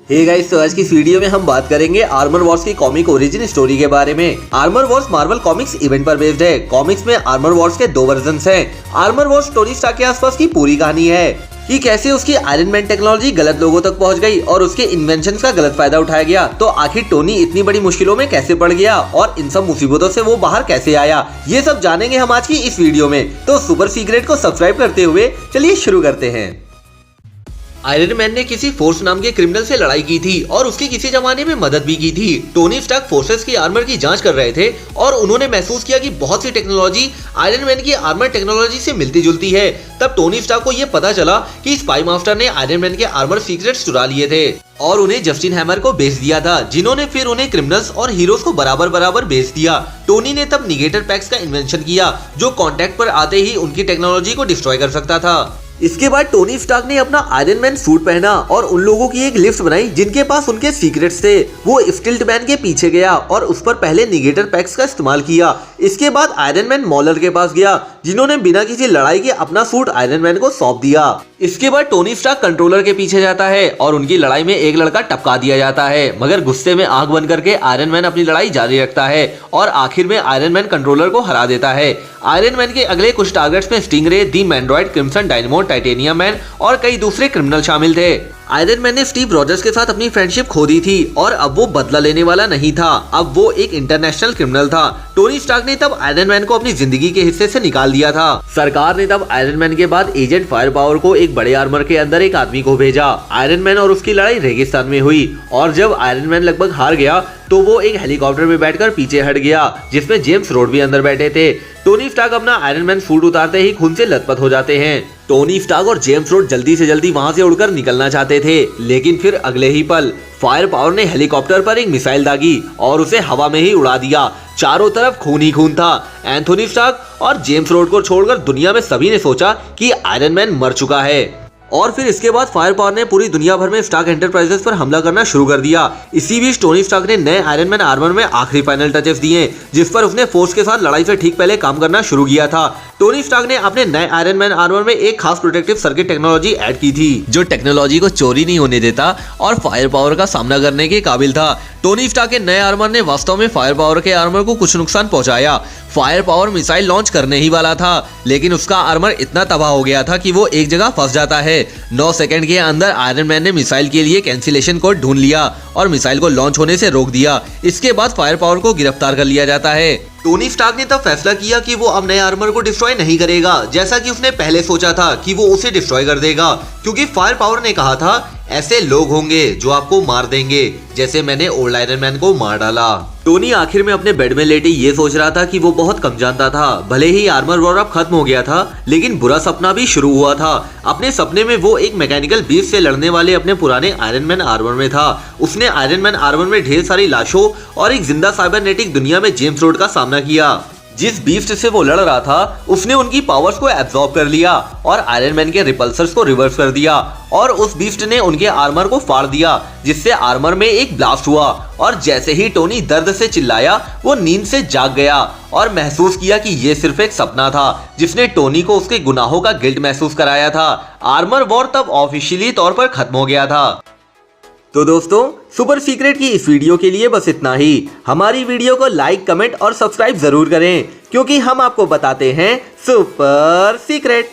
Hey guys, तो आज की इस वीडियो में हम बात करेंगे आर्मर वॉर्स की कॉमिक ओरिजिन स्टोरी के बारे में। Armor Wars Marvel comics event पर बेस्ड है। कॉमिक्स में आर्मर वॉर्स के 2 वर्जन्स हैं। आर्मर वॉर्स टोनी स्टार्क के आसपास की पूरी कहानी है कि कैसे उसकी आयरन मैन टेक्नोलॉजी गलत लोगों तक पहुंच गई और उसके इन्वेंशंस का गलत फायदा उठाया गया। तो आखिर टोनी इतनी बड़ी मुश्किलों में कैसे पड़ गया और इन सब मुसीबतों से वो बाहर कैसे आया, ये सब जानेंगे हम आज की इस वीडियो में। तो सुपर सीक्रेट को सब्सक्राइब करते हुए चलिए शुरू करते हैं। आयरन मैन ने किसी फोर्स नाम के क्रिमिनल से लड़ाई की थी और उसकी किसी जमाने में मदद भी की थी। टोनी स्टार्क फोर्सेस की आर्मर की जांच कर रहे थे और उन्होंने महसूस किया कि बहुत सी टेक्नोलॉजी आयरन मैन की आर्मर टेक्नोलॉजी से मिलती जुलती है। तब टोनी स्टार्क को यह पता चला कि स्पाई मास्टर ने आयरन मैन के आर्मर सीक्रेट्स चुरा लिए थे और उन्हें जस्टिन हैमर को बेच दिया था, जिन्होंने फिर उन्हें क्रिमिनल्स और हीरोज को बराबर बराबर बेच दिया। टोनी ने तब निगेटर पैक्स का इन्वेंशन किया, जो कांटेक्ट पर आते ही उनकी टेक्नोलॉजी को डिस्ट्रॉय कर सकता था। इसके बाद टोनी स्टार्क ने अपना आयरन मैन सूट पहना और उन लोगों की एक लिस्ट बनाई जिनके पास उनके सीक्रेट्स थे। वो स्टिल्ट मैन के पीछे गया और उस पर पहले निगेटर पैक्स का इस्तेमाल किया। इसके बाद आयरन मैन मॉलर के पास गया, जिन्होंने बिना किसी लड़ाई के अपना सूट आयरन मैन को सौंप दिया। इसके बाद टोनी स्टार्क कंट्रोलर के पीछे जाता है और उनकी लड़ाई में एक लड़का टपका दिया जाता है, मगर गुस्से में आंख बंद करके आयरन मैन अपनी लड़ाई जारी रखता है और आखिर में आयरन मैन कंट्रोलर को हरा देता है। आयरन मैन के अगले कुछ टारगेट्स में स्टिंगरे, दी मैंड्रॉइड, क्रिम्सन, डायनेमो, टाइटेनियम मैन और कई दूसरे क्रिमिनल शामिल थे। आयरन मैन ने स्टीव रॉजर्स के साथ अपनी फ्रेंडशिप खो दी थी और अब वो बदला लेने वाला नहीं था, अब वो एक इंटरनेशनल क्रिमिनल था। टोनी स्टार्क ने तब आयरन मैन को अपनी जिंदगी के हिस्से से निकाल दिया था। सरकार ने तब आयरन मैन के बाद एजेंट फायर पावर को एक बड़े आर्मर के अंदर एक आदमी को भेजा। आयरन मैन और उसकी लड़ाई रेगिस्तान में हुई और जब आयरन मैन लगभग हार गया तो वो एक हेलीकॉप्टर में बैठकर पीछे हट गया, जिसमें जेम्स रोड भी अंदर बैठे थे। टोनी स्टार्क अपना आयरन मैन सूट उतारते ही खून से लथपथ हो जाते हैं। टोनी स्टार्क और जेम्स रोड जल्दी से जल्दी वहां से उड़कर निकलना चाहते थे, लेकिन फिर अगले ही पल फायर पावर ने हेलीकॉप्टर पर एक मिसाइल दागी और उसे हवा में ही उड़ा दिया। चारों तरफ खून ही खून था। एंथोनी स्टार्क और जेम्स रोड को छोड़कर दुनिया में सभी ने सोचा कि आयरन मैन मर चुका है। और फिर इसके बाद फायर पावर ने पूरी दुनिया भर में स्टार्क एंटरप्राइजेस पर हमला करना शुरू कर दिया। इसी बीच टोनी स्टार्क ने नए आयरन मैन आर्मर में आखिरी फाइनल टचेस दिए, जिस पर उसने फोर्स के साथ लड़ाई से ठीक पहले काम करना शुरू किया था। टोनी स्टार्क ने अपने नए आयरन मैन आर्मर में एक खास प्रोटेक्टिव सर्किट टेक्नोलॉजी ऐड की थी, जो टेक्नोलॉजी को चोरी नहीं होने देता और फायर पावर का सामना करने के काबिल था। टोनी स्टार्क के नए आर्मर ने वास्तव में फायर पावर के आर्मर को कुछ नुकसान पहुंचाया। फायर पावर मिसाइल लॉन्च करने ही वाला था, लेकिन उसका आर्मर इतना तबाह हो गया था कि वो एक जगह फंस जाता है। 9 सेकंड के अंदर आयरन मैन ने मिसाइल के लिए कैंसिलेशन कोड ढूंढ लिया और मिसाइल को लॉन्च होने से रोक दिया। इसके बाद फायर पावर को गिरफ्तार कर लिया जाता है। टोनी स्टार्क ने तब फैसला किया कि वो अब नए आर्मर को डिस्ट्रॉय नहीं करेगा, जैसा कि उसने पहले सोचा था कि वो उसे डिस्ट्रॉय कर देगा, क्योंकि फायर पावर ने कहा था ऐसे लोग होंगे जो आपको मार देंगे, जैसे मैंने ओल्ड आयरन मैन को मार डाला। टोनी आखिर में अपने बेड में लेटे ये सोच रहा था कि वो बहुत कम जानता था। भले ही आर्मर वॉर अब खत्म हो गया था, लेकिन बुरा सपना भी शुरू हुआ था। अपने सपने में वो एक मैकेनिकल बीस्ट से लड़ने वाले अपने पुराने आयरन मैन आर्मर में था। उसने आयरन मैन आर्मर में ढेर सारी लाशों और एक जिंदा साइबरनेटिक दुनिया में जेम्स रोड का सामना किया। जिस बीस्ट से वो लड़ रहा था उसने उनकी पावर्स को एब्जॉर्ब कर लिया और आयरन मैन के रिपल्सर्स को रिवर्स कर दिया और उस बीस्ट ने उनके आर्मर को फाड़ दिया, जिससे आर्मर में एक ब्लास्ट हुआ। और जैसे ही टोनी दर्द से चिल्लाया, वो नींद से जाग गया और महसूस किया कि ये सिर्फ एक सपना था, जिसने टोनी को उसके गुनाहों का गिल्ट महसूस कराया था। आर्मर वॉर तब ऑफिशियली तौर पर खत्म हो गया था। तो दोस्तों, सुपर सीक्रेट की इस वीडियो के लिए बस इतना ही। हमारी वीडियो को लाइक, कमेंट और सब्सक्राइब जरूर करें, क्योंकि हम आपको बताते हैं सुपर सीक्रेट।